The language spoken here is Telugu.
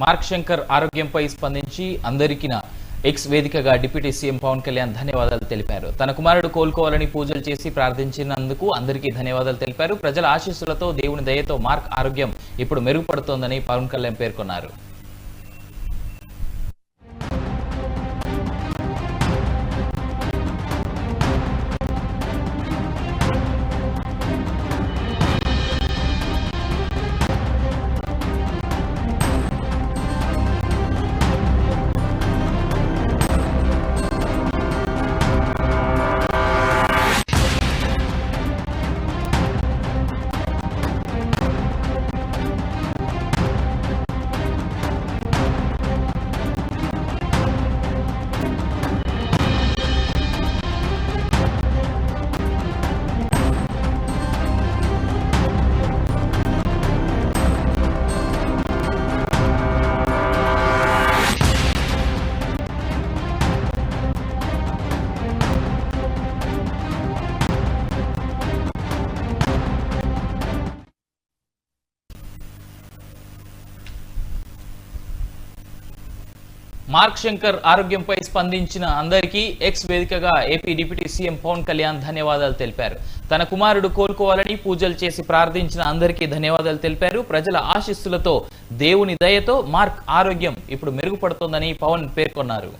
మార్క్ శంకర్ ఆరోగ్యంపై స్పందించి అందరికీ ఎక్స్ వేదికగా డిప్యూటీ సీఎం పవన్ కళ్యాణ్ ధన్యవాదాలు తెలిపారు. తన కుమారుడు కోలుకోవాలని పూజలు చేసి ప్రార్థించినందుకు అందరికీ ధన్యవాదాలు తెలిపారు. ప్రజల ఆశీస్సులతో దేవుని దయతో మార్క్ ఆరోగ్యం ఇప్పుడు మెరుగుపడుతోందని పవన్ కళ్యాణ్ పేర్కొన్నారు. మార్క్ శంకర్ ఆరోగ్యంపై స్పందించిన అందరికీ ఎక్స్ వేదికగా AP deputy CM Pawan Kalyan ధన్యవాదాలు తెలిపారు. తన కుమారుడు కోలుకోవాలని పూజలు చేసి ప్రార్థించిన అందరికీ ధన్యవాదాలు తెలిపారు. ప్రజల ఆశీస్సులతో దేవుని దయతో మార్క్ ఆరోగ్యం ఇప్పుడు మెరుగుపడుతోందని పవన్ పేర్కొన్నారు.